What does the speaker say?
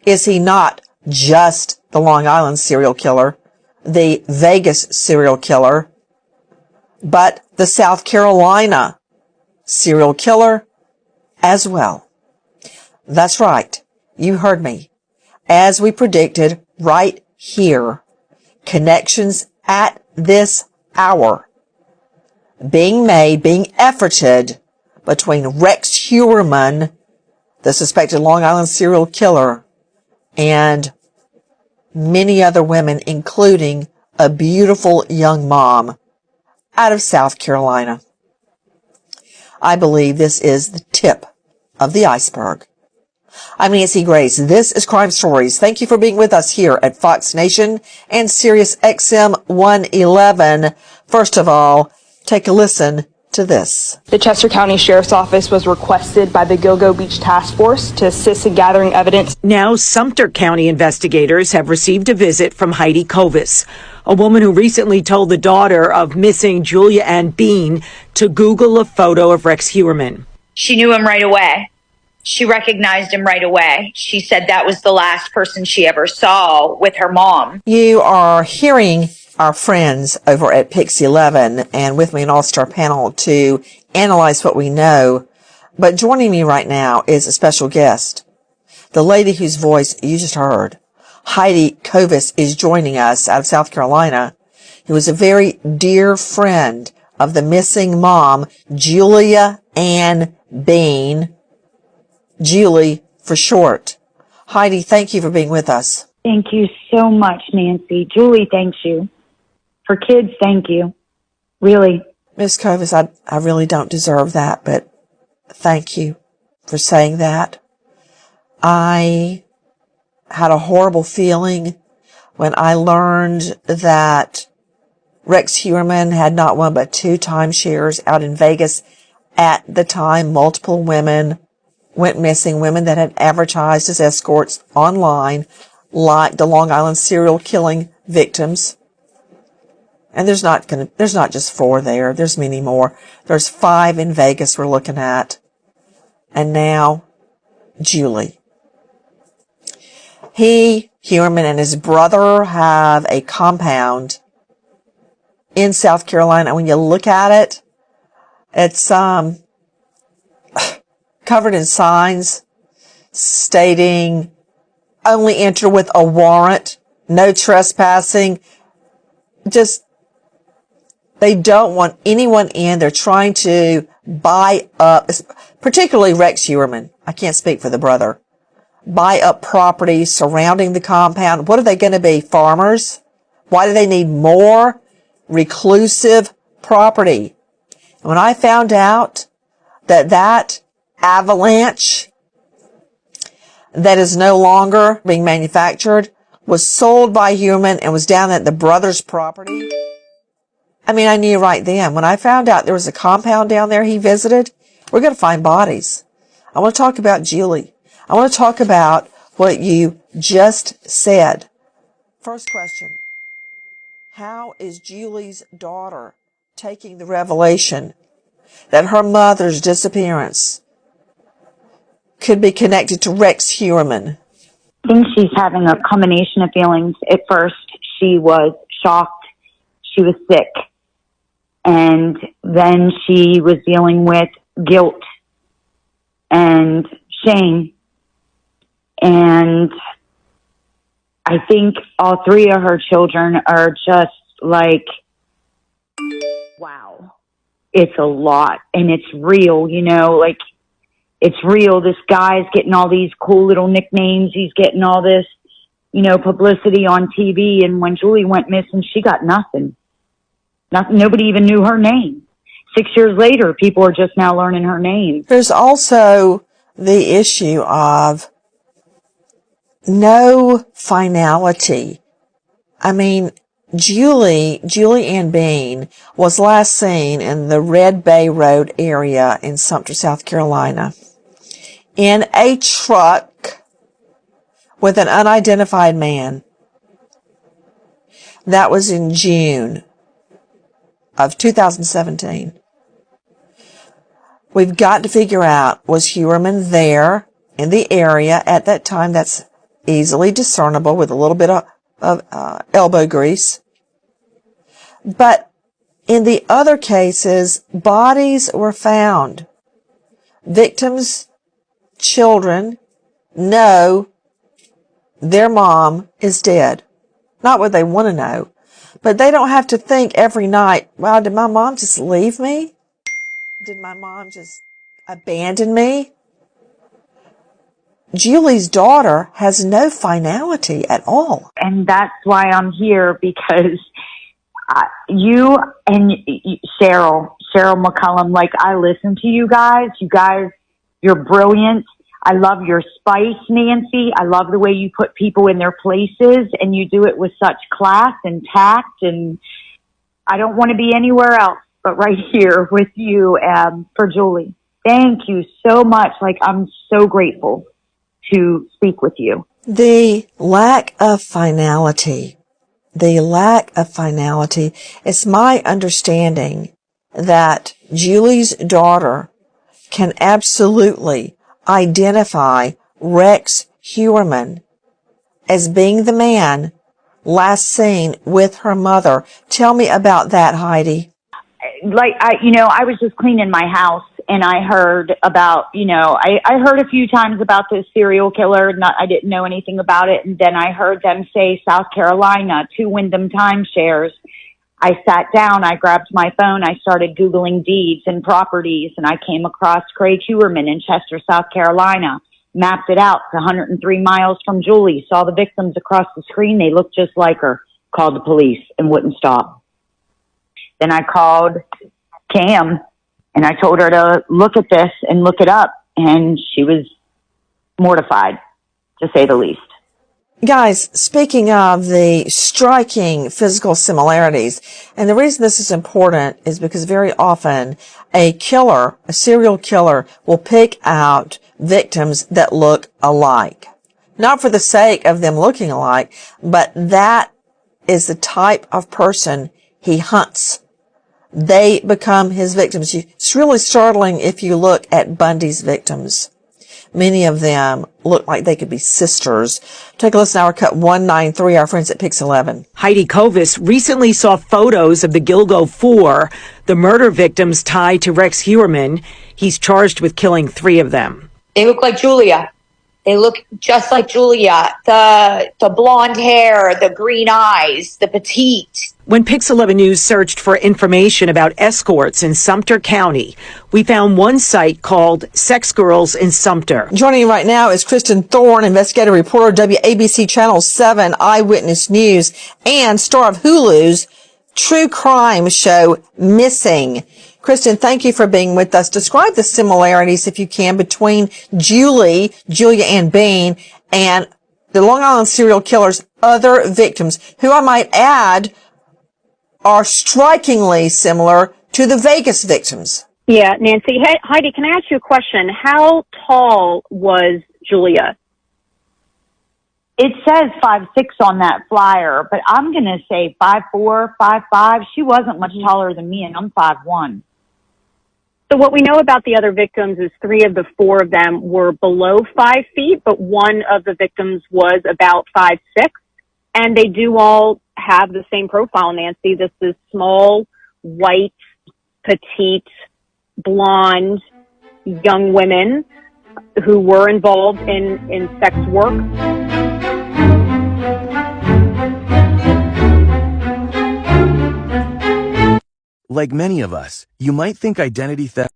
is he not just the Long Island serial killer, the Vegas serial killer, but the South Carolina serial killer as well? That's right. You heard me. As we predicted right here, connections at this hour being made, being efforted between Rex Heuermann, the suspected Long Island serial killer, and many other women, including a beautiful young mom out of South Carolina. I believe this is the tip of the iceberg. I'm Nancy Grace. This is Crime Stories. Thank you for being with us here at Fox Nation and Sirius XM 111. First of all, take a listen to this. The Chester County Sheriff's Office was requested by the Gilgo Beach Task Force to assist in gathering evidence. Now, Sumter County investigators have received a visit from Heidi Kovis, a woman who recently told the daughter of missing Julia Ann Bean to Google a photo of Rex Heuermann. She knew him right away. She recognized him right away. She said that was the last person she ever saw with her mom. You are hearing our friends over at Pix 11 and with me an all-star panel to analyze what we know. But joining me right now is a special guest. The lady whose voice you just heard, Heidi Kovis, is joining us out of South Carolina, who is a very dear friend of the missing mom, Julia Ann Bean. Julie for short. Heidi, thank you for being with us. Thank you so much, Nancy. Julie, thanks you. For kids, thank you. Really. Miss Kovis, I really don't deserve that, but thank you for saying that. I had a horrible feeling when I learned that Rex Heuermann had not one but 2 timeshares out in Vegas at the time. Multiple women went missing, women that had advertised as escorts online, like the Long Island serial killing victims. And there's not just 4 there. There's many more. There's 5 in Vegas we're looking at. And now, Julie. Heuermann and his brother have a compound in South Carolina. When you look at it, it's, covered in signs stating only enter with a warrant, no trespassing. Just, they don't want anyone in. They're trying to buy up, particularly Rex Heuermann. I can't speak for the brother. Buy up property surrounding the compound. What are they going to be? Farmers? Why do they need more reclusive property? And when I found out that Avalanche that is no longer being manufactured was sold by Heuermann and was down at the brother's property, I mean, I knew right then. When I found out there was a compound down there he visited, we're going to find bodies. I want to talk about Julie. I want to talk about what you just said. First question. How is Julie's daughter taking the revelation that her mother's disappearance could be connected to Rex Heuermann? I think she's having a combination of feelings. At first, she was shocked. She was sick. And then she was dealing with guilt and shame. And I think all 3 of her children are just like, wow, it's a lot. And it's real, you know, like, it's real. This guy's getting all these cool little nicknames. He's getting all this, you know, publicity on TV. And when Julie went missing, she got nothing. Nobody even knew her name. 6 years later, people are just now learning her name. There's also the issue of no finality. I mean, Julie Ann Bean was last seen in the Red Bay Road area in Sumter, South Carolina, in a truck with an unidentified man. That was in June of 2017. We've got to figure out, was Heuermann there in the area at that time? That's easily discernible with a little bit of elbow grease. But in the other cases, bodies were found. Victims' children know their mom is dead. Not what they want to know, but they don't have to think every night, wow, did my mom just leave me? Did my mom just abandon me? Julie's daughter has no finality at all. And that's why I'm here, because you and Cheryl McCullum, like, I listen to you guys. You guys, you're brilliant. I love your spice, Nancy. I love the way you put people in their places, and you do it with such class and tact. And I don't want to be anywhere else but right here with you for Julie. Thank you so much. Like, I'm so grateful to speak with you. The lack of finality. It's my understanding that Julie's daughter can absolutely identify Rex Heuermann as being the man last seen with her mother. Tell me about that, Heidi. Like, I was just cleaning my house, and I heard about, I heard a few times about this serial killer. I didn't know anything about it. And then I heard them say South Carolina, 2 Wyndham timeshares. I sat down, I grabbed my phone, I started Googling deeds and properties, and I came across Craig Heuermann in Chester, South Carolina, mapped it out. It's 103 miles from Julie, saw the victims across the screen. They looked just like her, called the police and wouldn't stop. Then I called Cam, and I told her to look at this and look it up, and she was mortified, to say the least. Guys, speaking of the striking physical similarities, and the reason this is important is because very often a serial killer, will pick out victims that look alike. Not for the sake of them looking alike, but that is the type of person he hunts. They become his victims. It's really startling if you look at Bundy's victims. Many of them look like they could be sisters. Take a listen to our cut 193, our friends at Pix 11. Heidi Kovis recently saw photos of the Gilgo Four, the murder victims tied to Rex Heuermann. He's charged with killing 3 of them. They look like Julia. They look just like Julia. The blonde hair, the green eyes, the petite. When Pix 11 News searched for information about escorts in Sumter County, we found one site called Sex Girls in Sumter. Joining me right now is Kristen Thorne, investigative reporter, WABC Channel 7 Eyewitness News, and star of Hulu's true crime show Missing. Kristen, thank you for being with us. Describe the similarities, if you can, between Julia Ann Bean, and the Long Island serial killer's other victims, who I might add are strikingly similar to the Vegas victims. Yeah, Nancy. Hey, Heidi, can I ask you a question? How tall was Julia? It says 5'6" on that flyer, but I'm going to say 5'4", 5'5". She wasn't much taller than me, and I'm 5'1". So what we know about the other victims is 3 of the 4 of them were below 5 feet, but one of the victims was about 5'6", and they do all have the same profile, Nancy. This is small, white, petite, blonde, young women who were involved in sex work. Like many of us, you might think identity theft